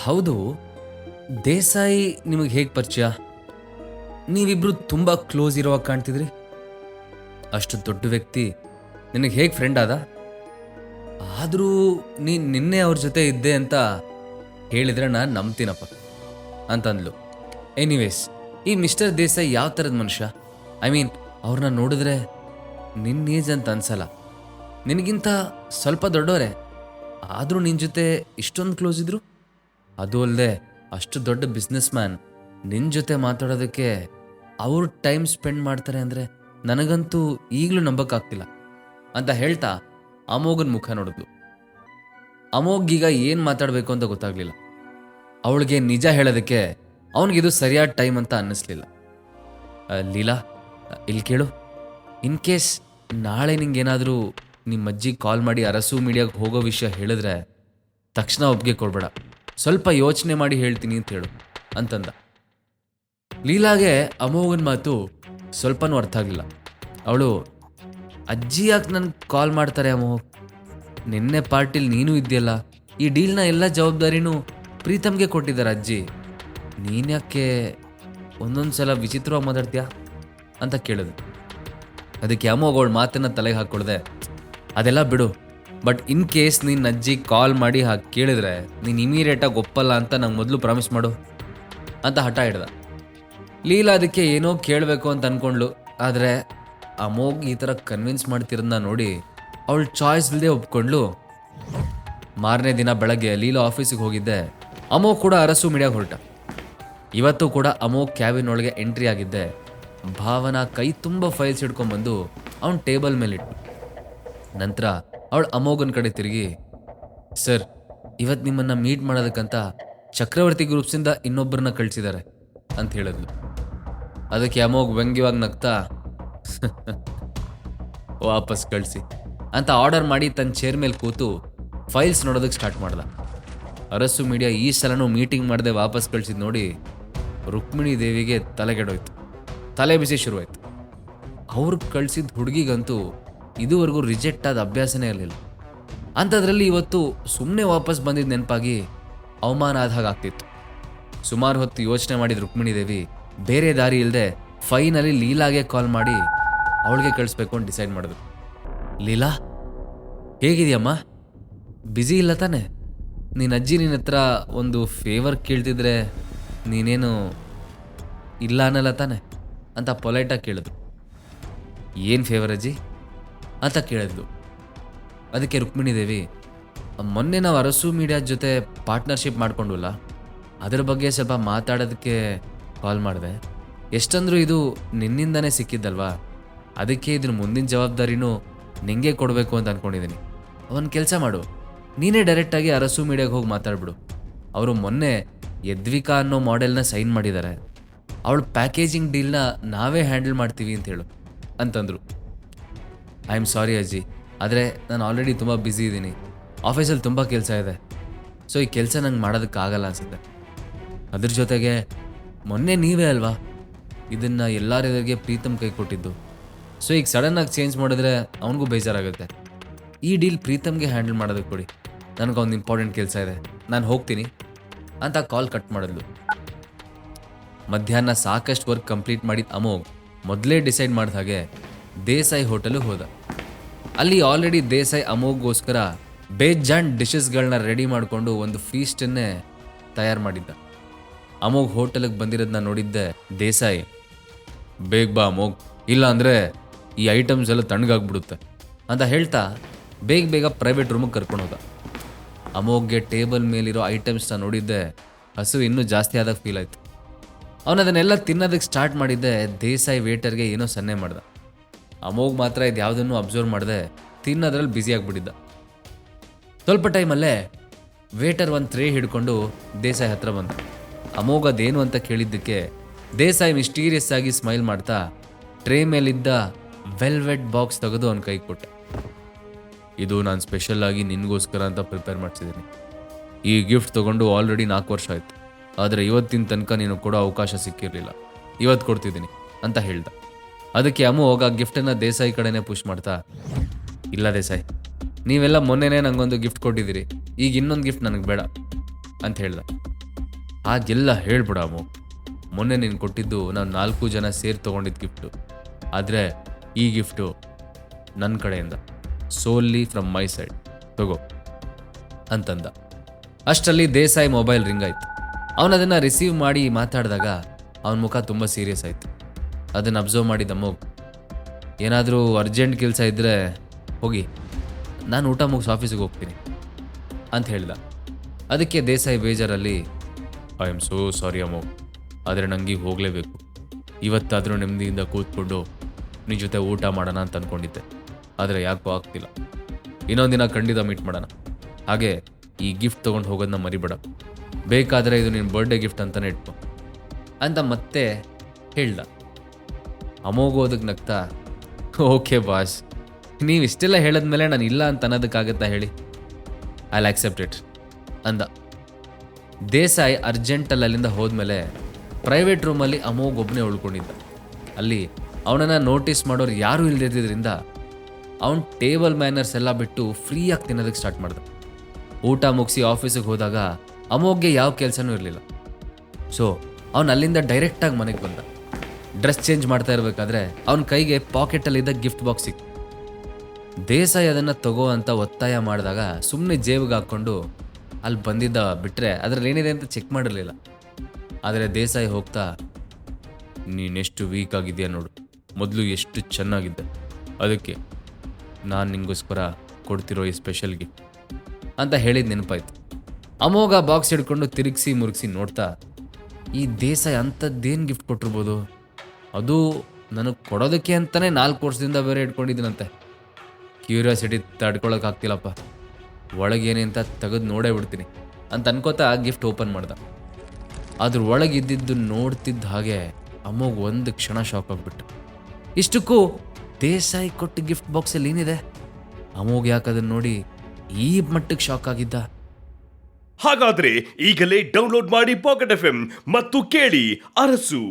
ಹೌದು. ದೇಸಾಯಿ ನಿಮಗೆ ಹೇಗೆ ಪರಿಚಯ? ನೀವಿಬ್ರು ತುಂಬ ಕ್ಲೋಸ್ ಇರೋವಾಗ ಕಾಣ್ತಿದ್ರಿ. ಅಷ್ಟು ದೊಡ್ಡ ವ್ಯಕ್ತಿ ನಿನಗೆ ಹೇಗೆ ಫ್ರೆಂಡ್ ಆದ? ಆದರೂ ನೀನು ನಿನ್ನೆ ಅವ್ರ ಜೊತೆ ಇದ್ದೆ ಅಂತ ಹೇಳಿದ್ರೆ ನಾನು ನಂಬ್ತೀನಪ್ಪ ಅಂತಂದ್ಲು. ಎನಿವೇಸ್, ಈ ಮಿಸ್ಟರ್ ದೇಸಾಯಿ ಯಾವ ಥರದ ಮನುಷ್ಯ? ಐ ಮೀನ್, ಅವ್ರನ್ನ ನೋಡಿದ್ರೆ ನಿನ್ನ ಏಜ್ ಅಂತ ಅನ್ಸಲ್ಲ. ನಿನಗಿಂತ ಸ್ವಲ್ಪ ದೊಡ್ಡವರೇ, ಆದರೂ ನಿನ್ನ ಜೊತೆ ಇಷ್ಟೊಂದು ಕ್ಲೋಸ್ ಇದ್ರು. ಅದು ಅಲ್ಲದೆ ಅಷ್ಟು ದೊಡ್ಡ ಬಿಸ್ನೆಸ್ ಮ್ಯಾನ್ ನಿನ್ನ ಜೊತೆ ಮಾತಾಡೋದಕ್ಕೆ ಅವ್ರು ಟೈಮ್ ಸ್ಪೆಂಡ್ ಮಾಡ್ತಾರೆ ಅಂದರೆ ನನಗಂತೂ ಈಗಲೂ ನಂಬಕ್ಕಾಗ್ತಿಲ್ಲ ಅಂತ ಹೇಳ್ತಾ ಅಮೋಘನ ಮುಖ ನೋಡಿದ್ಲು. ಅಮೋಘೀಗ ಏನು ಮಾತಾಡಬೇಕು ಅಂತ ಗೊತ್ತಾಗಲಿಲ್ಲ. ಅವಳಿಗೆ ನಿಜ ಹೇಳೋದಕ್ಕೆ ಅವನಿಗಿದು ಸರಿಯಾದ ಟೈಮ್ ಅಂತ ಅನ್ನಿಸ್ಲಿಲ್ಲ. ಲೀಲಾ, ಇಲ್ಲಿ ಕೇಳು. ಇನ್ ಕೇಸ್ ನಾಳೆ ನಿಂಗೇನಾದರೂ ನಿಮ್ಮ ಅಜ್ಜಿ ಕಾಲ್ ಮಾಡಿ ಅರಸು ಮೀಡಿಯಾಗೆ ಹೋಗೋ ವಿಷಯ ಹೇಳಿದ್ರೆ ತಕ್ಷಣ ಒಪ್ಪಿಗೆ ಕೊಡ್ಬೇಡ, ಸ್ವಲ್ಪ ಯೋಚನೆ ಮಾಡಿ ಹೇಳ್ತೀನಿ ಅಂತ ಹೇಳು ಅಂತಂದ. ಲೀಲಾಗೆ ಅಮೋಘನ ಮಾತು ಸ್ವಲ್ಪನೂ ಅರ್ಥ ಆಗಲಿಲ್ಲ. ಅವಳು, ಅಜ್ಜಿ ಯಾಕೆ ನನ್ಗೆ ಕಾಲ್ ಮಾಡ್ತಾರೆ ಅಮೋಘ್? ನಿನ್ನೆ ಪಾರ್ಟಿಲಿ ನೀನು ಇದೆಯಲ್ಲ, ಈ ಡೀಲ್ನ ಎಲ್ಲ ಜವಾಬ್ದಾರಿನೂ ಪ್ರೀತಮ್ಗೆ ಕೊಟ್ಟಿದ್ದಾರೆ ಅಜ್ಜಿ. ನೀನ್ಯಾಕೆ ಒಂದೊಂದು ಸಲ ವಿಚಿತ್ರವಾಗಿ ಮಾತಾಡ್ತೀಯಾ ಅಂತ ಕೇಳಿದ್ರು. ಅದಕ್ಕೆ ಅಮೋಘ್ ಅವಳ ಮಾತನ್ನು ತಲೆಗೆ ಹಾಕ್ಕೊಳ್ದೆ, ಅದೆಲ್ಲ ಬಿಡು, ಬಟ್ ಇನ್ ಕೇಸ್ ನಿನ್ನ ಅಜ್ಜಿ ಕಾಲ್ ಮಾಡಿ ಹಾಗೆ ಕೇಳಿದ್ರೆ ನೀನು ಇಮಿಡಿಯೇಟಾಗಿ ಒಪ್ಪಲ್ಲ ಅಂತ ನಂಗೆ ಮೊದಲು ಪ್ರಾಮಿಸ್ ಮಾಡು ಅಂತ ಹಠ ಹಿಡ್ದ. ಲೀಲಾ ಅದಕ್ಕೆ ಏನೋ ಕೇಳಬೇಕು ಅಂತ ಅಂದ್ಕೊಂಡ್ಳು. ಆದರೆ ಅಮೋಘ್ ಈ ಥರ ಕನ್ವಿನ್ಸ್ ಮಾಡ್ತಿರೋದನ್ನ ನೋಡಿ ಅವಳು ಚಾಯ್ಸ್ ಇಲ್ಲದೆ ಒಪ್ಕೊಂಡ್ಲು. ಮಾರನೇ ದಿನ ಬೆಳಗ್ಗೆ ಲೀಲಾ ಆಫೀಸಿಗೆ ಹೋಗಿದ್ದೆ. ಅಮೋಘ್ ಕೂಡ ಅರಸು ಮೀಡಿಯಾಗೆ ಹೊರಟ. ಇವತ್ತು ಕೂಡ ಅಮೋಘ್ ಕ್ಯಾಬಿನ್ ಒಳಗೆ ಎಂಟ್ರಿ ಆಗಿದ್ದೆ. ಭಾವನಾ ಕೈ ತುಂಬ ಫೈಲ್ಸ್ ಹಿಡ್ಕೊಂಡ್ಬಂದು ಅವನ ಟೇಬಲ್ ಮೇಲಿಟ್ಟು. ನಂತರ ಅವಳು ಅಮೋಘನ ಕಡೆ ತಿರುಗಿ, ಸರ್, ಇವತ್ತು ನಿಮ್ಮನ್ನು ಮೀಟ್ ಮಾಡೋದಕ್ಕಂತ ಚಕ್ರವರ್ತಿ ಗ್ರೂಪ್ಸಿಂದ ಇನ್ನೊಬ್ಬರನ್ನ ಕಳಿಸಿದ್ದಾರೆ ಅಂತ ಹೇಳಿದ್ಲು. ಅದಕ್ಕೆ ಅಮೋಘ್ ವ್ಯಂಗ್ಯವಾಗಿ ನಗ್ತಾ ವಾಪಸ್ ಕಳಿಸಿ ಅಂತ ಆರ್ಡರ್ ಮಾಡಿ ತನ್ನ ಚೇರ್ ಮೇಲೆ ಕೂತು ಫೈಲ್ಸ್ ನೋಡೋದಕ್ಕೆ ಸ್ಟಾರ್ಟ್ ಮಾಡ್ದ. ಅರಸು ಮೀಡಿಯಾ ಈ ಸಲನೂ ಮೀಟಿಂಗ್ ಮಾಡದೆ ವಾಪಸ್ ಕಳಿಸಿದ್ ನೋಡಿ ರುಕ್ಮಿಣಿ ದೇವಿಗೆ ತಲೆಗೆಡೋಯ್ತು. ತಲೆ ಬಿಸಿ ಶುರುವಾಯ್ತು. ಅವ್ರು ಕಳಿಸಿದ ಹುಡುಗಿಗಂತೂ ಇದುವರೆಗೂ ರಿಜೆಕ್ಟ್ ಆದ ಅಭ್ಯಾಸನೇ ಇರಲಿಲ್ಲ. ಅಂಥದ್ರಲ್ಲಿ ಇವತ್ತು ಸುಮ್ಮನೆ ವಾಪಸ್ ಬಂದಿದ್ದ ನೆನಪಾಗಿ ಅವಮಾನ ಆದ ಹಾಗಾಗ್ತಿತ್ತು. ಸುಮಾರು ಹೊತ್ತು ಯೋಚನೆ ಮಾಡಿದ ರುಕ್ಮಿಣಿ ದೇವಿ ಬೇರೆ ದಾರಿ ಇಲ್ಲದೆ ಫೈನಲಿ ಲೀಲಾಗೆ ಕಾಲ್ ಮಾಡಿ ಅವಳಿಗೆ ಕಳಿಸ್ಬೇಕು ಅಂತ ಡಿಸೈಡ್ ಮಾಡಿದ್ರು. ಲೀಲಾ, ಹೇಗಿದೆಯಮ್ಮ? ಬ್ಯುಸಿ ಇಲ್ಲ ತಾನೆ? ನಿನ್ನ ಅಜ್ಜಿ ನಿನ್ನ ಹತ್ರ ಒಂದು ಫೇವರ್ ಕೇಳ್ತಿದ್ರೆ ನೀನೇನು ಇಲ್ಲ ಅನ್ನಲ್ಲ ತಾನೆ ಅಂತ ಪೊಲೈಟಾಗಿ ಕೇಳಿದ್ರು. ಏನು ಫೇವರ್ ಅಜ್ಜಿ ಅಂತ ಕೇಳಿದ್ಲು. ಅದಕ್ಕೆ ರುಕ್ಮಿಣಿ ದೇವಿ, ಮೊನ್ನೆ ನಾವು ಅರಸು ಮೀಡಿಯಾ ಜೊತೆ ಪಾರ್ಟ್ನರ್ಶಿಪ್ ಮಾಡ್ಕೊಂಡ್ವಲ್ಲ, ಅದರ ಬಗ್ಗೆ ಸ್ವಲ್ಪ ಮಾತಾಡೋದಕ್ಕೆ ಕಾಲ್ ಮಾಡಿದೆ. ಎಷ್ಟಂದ್ರೂ ಇದು ನಿನ್ನಿಂದನೇ ಸಿಕ್ಕಿದ್ದಲ್ವಾ, ಅದಕ್ಕೆ ಇದ್ರ ಮುಂದಿನ ಜವಾಬ್ದಾರಿನೂ ನಿಂಗೆ ಕೊಡಬೇಕು ಅಂತ ಅಂದ್ಕೊಂಡಿದ್ದೀನಿ. ಒಂದು ಕೆಲಸ ಮಾಡು, ನೀನೇ ಡೈರೆಕ್ಟಾಗಿ ಅರಸು ಮೀಡಿಯಾಗೆ ಹೋಗಿ ಮಾತಾಡ್ಬಿಡು. ಅವರು ಮೊನ್ನೆ ಯದ್ವಿಕಾ ಅನ್ನೋ ಮಾಡೆಲ್ನ ಸೈನ್ ಮಾಡಿದ್ದಾರೆ. ಅವಳು ಪ್ಯಾಕೇಜಿಂಗ್ ಡೀಲ್ನ ನಾವೇ ಹ್ಯಾಂಡಲ್ ಮಾಡ್ತೀವಿ ಅಂತ ಹೇಳು ಅಂತಂದರು. ಐ ಆಮ್ ಸಾರಿ ಅಜ್ಜಿ, ಆದರೆ ನಾನು ಆಲ್ರೆಡಿ ತುಂಬ ಬ್ಯುಸಿ ಇದ್ದೀನಿ, ಆಫೀಸಲ್ಲಿ ತುಂಬ ಕೆಲಸ ಇದೆ, ಸೊ ಈ ಕೆಲಸ ನಂಗೆ ಮಾಡೋದಕ್ಕಾಗಲ್ಲ ಅನಿಸುತ್ತೆ. ಅದ್ರ ಜೊತೆಗೆ ಮೊನ್ನೆ ನೀವೇ ಅಲ್ವಾ ಇದನ್ನು ಎಲ್ಲರೆದುರಿಗೆ ಪ್ರೀತಮ್ ಕೈ ಕೊಟ್ಟಿದ್ದು, ಸೊ ಈಗ ಸಡನ್ನಾಗಿ ಚೇಂಜ್ ಮಾಡಿದ್ರೆ ಅವನಿಗೂ ಬೇಜಾರಾಗುತ್ತೆ. ಈ ಡೀಲ್ ಪ್ರೀತಮ್ಗೆ ಹ್ಯಾಂಡಲ್ ಮಾಡೋದಕ್ಕೆ ಕೊಡಿ, ನನಗೆ ಒಂದು ಇಂಪಾರ್ಟೆಂಟ್ ಕೆಲಸ ಇದೆ, ನಾನು ಹೋಗ್ತೀನಿ ಅಂತ ಕಾಲ್ ಕಟ್ ಮಾಡಿದ್ಲು. ಮಧ್ಯಾಹ್ನ ಸಾಕಷ್ಟು ವರ್ಕ್ ಕಂಪ್ಲೀಟ್ ಮಾಡಿದ ಅಮೋಘ್ ಮೊದಲೇ ಡಿಸೈಡ್ ಮಾಡಿದ ಹಾಗೆ ದೇಸಾಯಿ ಹೋಟೆಲ್ಗೆ ಹೋದ. ಅಲ್ಲಿ ಆಲ್ರೆಡಿ ದೇಸಾಯಿ ಅಮೋಘ್ಗೋಸ್ಕರ ಬೇಜಾನ್ ಡಿಶಸ್ಗಳನ್ನ ರೆಡಿ ಮಾಡಿಕೊಂಡು ಒಂದು ಫೀಸ್ಟನ್ನೇ ತಯಾರು ಮಾಡಿದ್ದ. ಅಮೋಘ್ ಹೋಟೆಲ್ಗೆ ಬಂದಿರೋದನ್ನ ನೋಡಿದ್ದೆ ದೇಸಾಯಿ, ಬೇಗ ಬಾ ಅಮೋಘ್, ಇಲ್ಲ ಅಂದರೆ ಈ ಐಟಮ್ಸ್ ಎಲ್ಲ ತಣ್ಣಗಾಗ್ಬಿಡುತ್ತೆ ಅಂತ ಹೇಳ್ತಾ ಬೇಗ ಬೇಗ ಪ್ರೈವೇಟ್ ರೂಮಿಗೆ ಕರ್ಕೊಂಡು ಹೋದ. ಅಮೋಘ್ಗೆ ಟೇಬಲ್ ಮೇಲಿರೋ ಐಟಮ್ಸ್ನ ನೋಡಿದ್ದೆ ಹಸು ಇನ್ನೂ ಜಾಸ್ತಿ ಆದಾಗ ಫೀಲ್ ಆಯಿತು. ಅವನದನ್ನೆಲ್ಲ ತಿನ್ನೋದಕ್ಕೆ ಸ್ಟಾರ್ಟ್ ಮಾಡಿದ್ದೆ ದೇಸಾಯಿ ವೇಟರ್ಗೆ ಏನೋ ಸನ್ನೆ ಮಾಡ್ದ. ಅಮೋಘ್ ಮಾತ್ರ ಇದು ಯಾವುದನ್ನು ಅಬ್ಸರ್ವ್ ಮಾಡದೆ ತಿನ್ನೋದ್ರಲ್ಲಿ ಬ್ಯುಸಿಯಾಗಿಬಿಟ್ಟಿದ್ದ. ಸ್ವಲ್ಪ ಟೈಮಲ್ಲೇ ವೇಟರ್ ಒಂದು ಟ್ರೇ ಹಿಡ್ಕೊಂಡು ದೇಸಾಯಿ ಹತ್ರ ಬಂದ. ಅಮೋಘ್ ಅದೇನು ಅಂತ ಕೇಳಿದ್ದಕ್ಕೆ ದೇಸಾಯಿ ಮಿಸ್ಟೀರಿಯಸ್ ಆಗಿ ಸ್ಮೈಲ್ ಮಾಡ್ತಾ ಟ್ರೇ ಮೇಲಿದ್ದ ವೆಲ್ವೆಟ್ ಬಾಕ್ಸ್ ತೆಗೆದು ಅವನ ಕೈಗೆ ಕೊಟ್ಟೆ. ಇದು ನಾನು ಸ್ಪೆಷಲ್ ಆಗಿ ನಿನಗೋಸ್ಕರ ಅಂತ ಪ್ರಿಪೇರ್ ಮಾಡಿಸಿದ್ದೀನಿ. ಈ ಗಿಫ್ಟ್ ತೊಗೊಂಡು ಆಲ್ರೆಡಿ 4 ವರ್ಷ ಆಯಿತು, ಆದರೆ ಇವತ್ತಿನ ತನಕ ನೀನು ಕೊಡೋ ಅವಕಾಶ ಸಿಕ್ಕಿರಲಿಲ್ಲ, ಇವತ್ತು ಕೊಡ್ತಿದ್ದೀನಿ ಅಂತ ಹೇಳ್ದ. ಅದಕ್ಕೆ ಅಮೋಘ್ ಆ ಗಿಫ್ಟನ್ನು ದೇಸಾಯಿ ಕಡೆನೇ ಪುಷ್ ಮಾಡ್ತಾ, ಇಲ್ಲ ದೇಸಾಯಿ, ನೀವೆಲ್ಲ ಮೊನ್ನೆನೇ ನನಗೊಂದು ಗಿಫ್ಟ್ ಕೊಟ್ಟಿದ್ದೀರಿ, ಈಗ ಇನ್ನೊಂದು ಗಿಫ್ಟ್ ನನಗೆ ಬೇಡ, ಅಂತ ಹೇಳ್ದ. ಹಾಗೆಲ್ಲ ಹೇಳ್ಬಿಡ ಅಮೋಘ್. ಮೊನ್ನೆ ನೀನು ಕೊಟ್ಟಿದ್ದು ನಾವು 4 ಜನ ಸೇರಿ ತೊಗೊಂಡಿದ್ದು ಗಿಫ್ಟು. ಆದರೆ ಈ ಗಿಫ್ಟು ನನ್ನ ಕಡೆಯಿಂದ, ಸೋಲ್ಲಿ ಫ್ರಮ್ ಮೈ ಸೈಡ್, ತಗೋ ಅಂತಂದ. ಅಷ್ಟರಲ್ಲಿ ದೇಸಾಯಿ ಮೊಬೈಲ್ ರಿಂಗ್ ಆಯಿತು. ಅವನದನ್ನು ರಿಸೀವ್ ಮಾಡಿ ಮಾತಾಡಿದಾಗ ಅವನ ಮುಖ ತುಂಬ ಸೀರಿಯಸ್ ಆಯಿತು. ಅದನ್ನು ಅಬ್ಸರ್ವ್ ಮಾಡಿದ ಅಮೋಘ್, ಏನಾದರೂ ಅರ್ಜೆಂಟ್ ಕೆಲಸ ಇದ್ದರೆ ಹೋಗಿ, ನಾನು ಊಟ ಮುಗಿಸಿ ಆಫೀಸಿಗೆ ಹೋಗ್ತೀನಿ ಅಂತ ಹೇಳ್ದ. ಅದಕ್ಕೆ ದೇಸಾಯಿ ಬೇಜಾರಲ್ಲಿ, I am so sorry Amogh, ಆದರೆ ನನಗೆ ಹೋಗಲೇಬೇಕು. ಇವತ್ತಾದರೂ ನೆಮ್ಮದಿಯಿಂದ ಕೂತ್ಕೊಂಡು ನಿನ್ನ ಜೊತೆ ಊಟ ಮಾಡೋಣ ಅಂತ ಅಂದ್ಕೊಂಡಿದ್ದೆ, ಆದರೆ ಯಾಕೋ ಆಗ್ತಿಲ್ಲ. ಇನ್ನೊಂದಿನ ಖಂಡಿತ ಮೀಟ್ ಮಾಡೋಣ. ಹಾಗೆ ಈ ಗಿಫ್ಟ್ ತೊಗೊಂಡು ಹೋಗೋದನ್ನ ಮರಿಬೇಡ, ಬೇಕಾದರೆ ಇದು ನಿನ್ನ ಬರ್ಡೇ ಗಿಫ್ಟ್ ಅಂತಲೇ ಇಟ್ಕೊ ಅಂತ ಮತ್ತೆ ಹೇಳ್ದ. ಅಮೋಘ್ ಅದಕ್ಕೆ ನಗ್ತಾ, ಓಕೆ ಬಾಸ್, ನೀವು ಇಷ್ಟೆಲ್ಲ ಹೇಳಿದ್ಮೇಲೆ ನಾನು ಇಲ್ಲ ಅಂತ ಅನ್ನೋದಕ್ಕಾಗತ್ತಾ ಹೇಳಿ, ಐ ವಿಲ್ ಆಕ್ಸೆಪ್ಟ್ ಇಟ್ ಅಂದ. ದೇಸಾಯಿ ಅರ್ಜೆಂಟಲ್ಲಿ ಅಲ್ಲಿಂದ ಹೋದ್ಮೇಲೆ ಪ್ರೈವೇಟ್ ರೂಮಲ್ಲಿ ಅಮೋಘ್ ಒಬ್ಬನೇ ಉಳ್ಕೊಂಡಿದ್ದ. ಅಲ್ಲಿ ಅವನನ್ನು ನೋಟಿಸ್ ಮಾಡೋರು ಯಾರೂ ಇಲ್ಲದಿದ್ದರಿಂದ ಅವನು ಟೇಬಲ್ ಮ್ಯಾನರ್ಸ್ ಎಲ್ಲ ಬಿಟ್ಟು ಫ್ರೀಯಾಗಿ ತಿನ್ನೋದಕ್ಕೆ ಸ್ಟಾರ್ಟ್ ಮಾಡ್ದ. ಊಟ ಮುಗಿಸಿ ಆಫೀಸಿಗೆ ಹೋದಾಗ ಅಮೋಘ್ಗೆ ಯಾವ ಕೆಲಸನೂ ಇರಲಿಲ್ಲ. ಸೊ ಅವನು ಅಲ್ಲಿಂದ ಡೈರೆಕ್ಟಾಗಿ ಮನೆಗೆ ಬಂದ. ಡ್ರೆಸ್ ಚೇಂಜ್ ಮಾಡ್ತಾ ಇರಬೇಕಾದ್ರೆ ಅವನ ಕೈಗೆ ಪಾಕೆಟಲ್ಲಿದ್ದ ಗಿಫ್ಟ್ ಬಾಕ್ಸ್ ಸಿಕ್ತು. ದೇಸಾಯಿ ಅದನ್ನು ತಗೋ ಅಂತ ಒತ್ತಾಯ ಮಾಡಿದಾಗ ಸುಮ್ಮನೆ ಜೇಬಿಗೆ ಹಾಕ್ಕೊಂಡು ಅಲ್ಲಿ ಬಂದಿದ್ದ ಬಿಟ್ಟರೆ ಅದರಲ್ಲಿ ಏನಿದೆ ಅಂತ ಚೆಕ್ ಮಾಡಿರಲಿಲ್ಲ. ಆದರೆ ದೇಸಾಯಿ ಹೋಗ್ತಾ, ನೀನೆಷ್ಟು ವೀಕ್ ಆಗಿದೆಯಾ ನೋಡು, ಮೊದಲು ಎಷ್ಟು ಚೆನ್ನಾಗಿದ್ದೆ, ಅದಕ್ಕೆ ನಾನು ನಿಂಗೋಸ್ಕರ ಕೊಡ್ತಿರೋ ಈ ಸ್ಪೆಷಲ್ ಗಿಫ್ಟ್ ಅಂತ ಹೇಳಿದ ನೆನಪಾಯ್ತು. ಅಮೋಘ ಬಾಕ್ಸ್ ಹಿಡ್ಕೊಂಡು ತಿರುಗಿಸಿ ಮುರುಗಿಸಿ ನೋಡ್ತಾ, ಈ ದೇಸಾಯಿ ಅಂಥದ್ದೇನು ಗಿಫ್ಟ್ ಕೊಟ್ಟಿರ್ಬೋದು, ಅದು ನನಗೆ ಕೊಡೋದಕ್ಕೆ ಅಂತಲೇ 4 ವರ್ಷದಿಂದ ಬೇರೆ ಇಟ್ಕೊಂಡಿದ್ದೀನಂತೆ. ಕ್ಯೂರಿಯಾಸಿಟಿ ತಡ್ಕೊಳಕ್ಕಾಗ್ತಿಲ್ಲಪ್ಪ, ಒಳಗೇನೆ ಅಂತ ತೆಗೆದು ನೋಡೇ ಬಿಡ್ತೀನಿ ಅಂತ ಅನ್ಕೋತಾ ಗಿಫ್ಟ್ ಓಪನ್ ಮಾಡ್ದ. ಅದ್ರ ಒಳಗಿದ್ದಿದ್ದು ನೋಡ್ತಿದ್ದ ಹಾಗೆ ಅಮೋಘ್ ಒಂದು ಕ್ಷಣ ಶಾಕ್ ಆಗಿಬಿಟ್ಟು, ಇಷ್ಟಕ್ಕೂ ದೇಸಾಯಿ ಕೊಟ್ಟು ಗಿಫ್ಟ್ ಬಾಕ್ಸಲ್ಲಿ ಏನಿದೆ? ಅಮೋಘ್ ಯಾಕೆ ಅದನ್ನು ನೋಡಿ ಈ ಮಟ್ಟಕ್ಕೆ ಶಾಕ್ ಆಗಿದ್ದ? ಹಾಗಾದ್ರೆ ಈಗಲೇ ಡೌನ್ಲೋಡ್ ಮಾಡಿ ಪಾಕೆಟ್ FM ಮತ್ತು ಕೇಳಿ ಅರಸು.